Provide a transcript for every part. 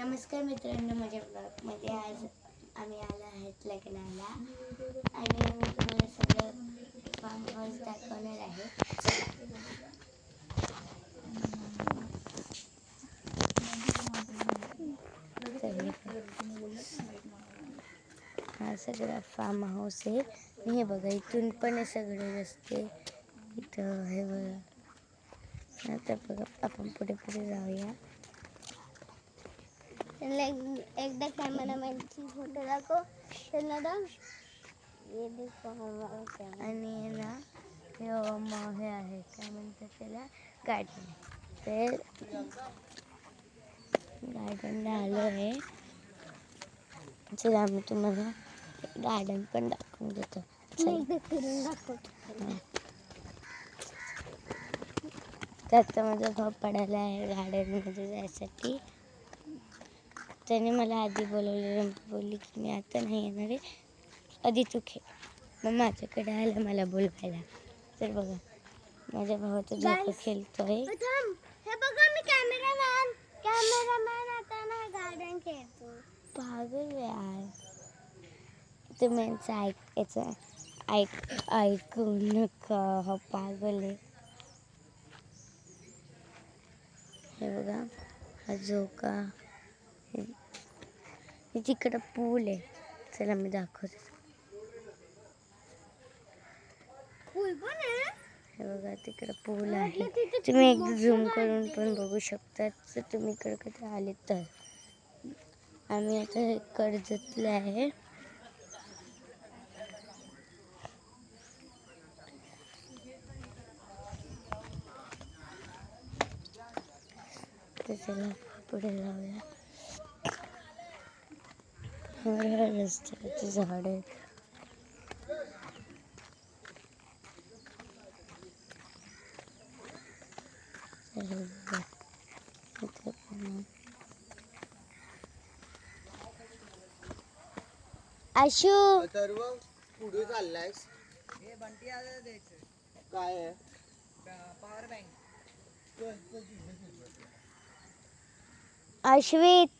नमस्कार मित्रांनो, माझ्या ब्लॉगमध्ये आज आम्ही आलो आहेत लग्नाला आणि मी तुम्हाला सगळं फार्म हाऊस दाखवणार आहे. हा सगळा फार्म हाऊस आहे. हे बघा, इथून पण आहे सगळे रस्ते. इथं हे बघा. आता बघा, आपण पुढे पुढे जाऊया. एकदा कॅमेरामॅनची फोटो दाखव त्यांना दाव. आणि ना हे आहे, काय म्हणतात त्याला, गार्डन. ते गार्डनला आलो आहे. चला आम्ही तुम्हाला गार्डन पण दाखवून देतो. त्याचा माझा भाव पडायला आहे गार्डनमध्ये जायसाठी. त्याने मला आधी बोलवलेलं, बोलली की मी आता नाही येणार आहे, आधी तू खेळ. मग माझ्याकडे आलं मला बोलवायला. तर बघा, माझ्या भावाचा झोका खेळतोय. हे बघा, मी कॅमेरामॅन आता ना गार्डन खेळतो. पागल यार, तुम्ही ऐकू नका, हा पागल आहे. हे बघा, हा झोका. तिकडं पूल आहे. चला मी दाखवते. पूल पण आहे. हे बघा, तिकडं पूल आहे. तुम्ही एकदा झूम करून पण बघू शकता. जर तुम्ही इकडे कधी आले तर. आम्ही आता हे कर्जतले आहे. तर चला पुढे जाऊया. रस्त्याची झाड आहे. आशू पुढे चाललायस. काय आहे? Power bank. अश्वित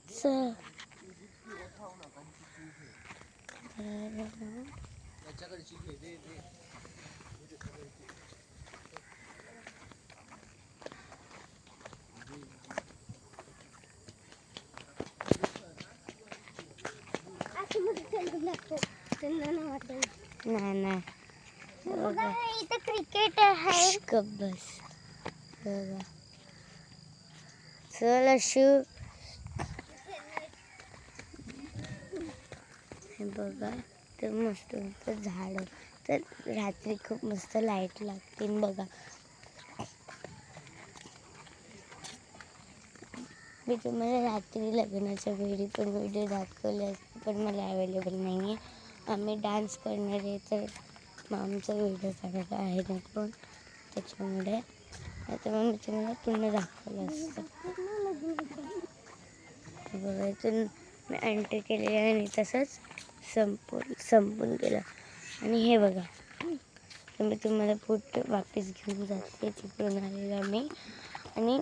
नाही इथं क्रिकेट आहे. कप बस. चल अशू. हे बघा, तर मस्त झाड. तर रात्री खूप मस्त लाईट लागते बघा. मी तुम्हाला रात्री लग्नाच्या वेळी पण व्हिडिओ दाखवले असते, पण मला अवेलेबल नाही आहे. आम्ही डान्स करणार आहे, तर मग आमचा व्हिडिओ काढायला आहे नाही पण, त्याच्यामुळे आता मग मी तुम्हाला पुन्हा दाखवलं असतं. बघा, इथून मी एंट्री केली आणि तसंच संपून गेलं. आणि हे बघा, तर मी तुम्हाला पुढे वापस घेऊन जाते तिकडून आलेलं मी. आणि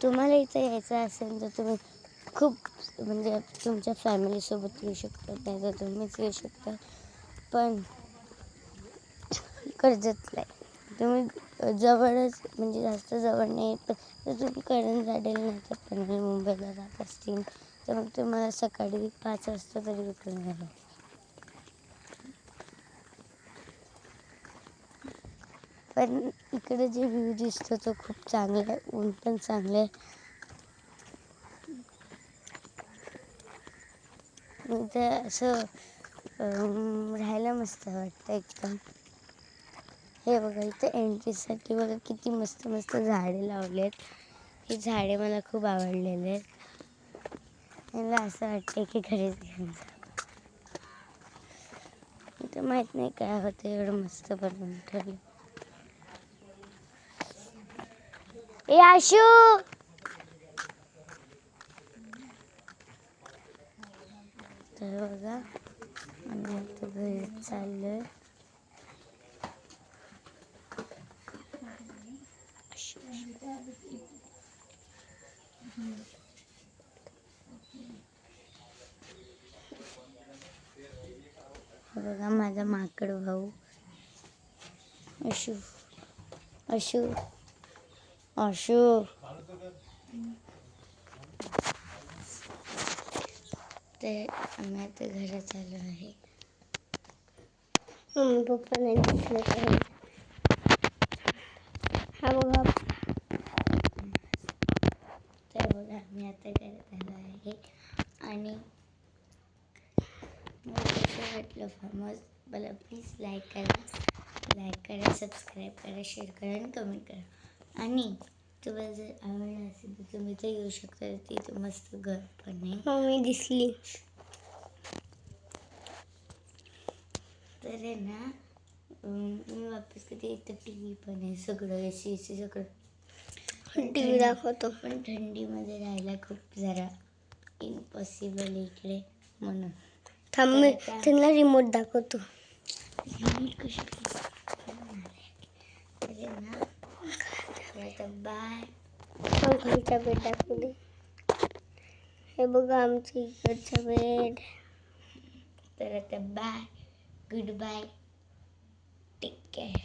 तुम्हाला इथं यायचं असेल तर तुम्ही खूप म्हणजे तुमच्या फॅमिलीसोबत येऊ शकता, नाही तर तुम्हीच येऊ शकता. पण कर्जतला आहे तुम्ही, जवळच म्हणजे जास्त जवळ नाही. तर तुम्ही करंज गार्डन नाही तर पनवेल मुंबईला जात असतील तर मग तुम्हाला सकाळी 5 वाजता तरी उठून जावं. पण इकडे जे व्ह्यू दिसतो तो खूप चांगला आहे. ऊन पण चांगलं आहे. इथं असं राहायला मस्त वाटतं एकदम. हे बघा, इथं एंट्रीसाठी बघा किती मस्त मस्त झाडे लावलेत. ही झाडे मला खूप आवडलेले आहेत. मला असं वाटतं की घरीच घेऊन जा. इथं माहीत नाही काय होतं, एवढं मस्त बनवून ठेवलं. ए आशू, तर बघा आम्ही आता घरी चाललोय. हे बघा माझा माकड भाऊ अशू अशू अशू. तर आम्ही आता घरात आलो आहे. मम्मी पप्पा नाही दिसले पाहिजे. हा बघा. तर बघा आम्ही आता घरात आलो आहे. आणि मला कसं वाटलं फार्मस मला प्लीज लाईक करा, सबस्क्राईब करा, शेअर करा आणि कमेंट करा. आणि तुम्हाला जर आवडलं असेल तर तुम्ही तर येऊ शकता. तिथं मस्त घर पण आहे. मम्मी दिसली. तर आहे ना मी वापस कधी इथं टी व्ही पण आहे, सगळं AC सगळं. टी व्ही दाखवतो. पण थंडीमध्ये राहायला खूप जरा इम्पॉसिबल इकडे म्हणून. थांब मी त्यांना रिमोट दाखवतो. रिमोट कशी ना आता बाय. खालचा बेड दाखवू दे. हे बघा आमच्या इकडचा बेड. तर आता bye, goodbye, take care.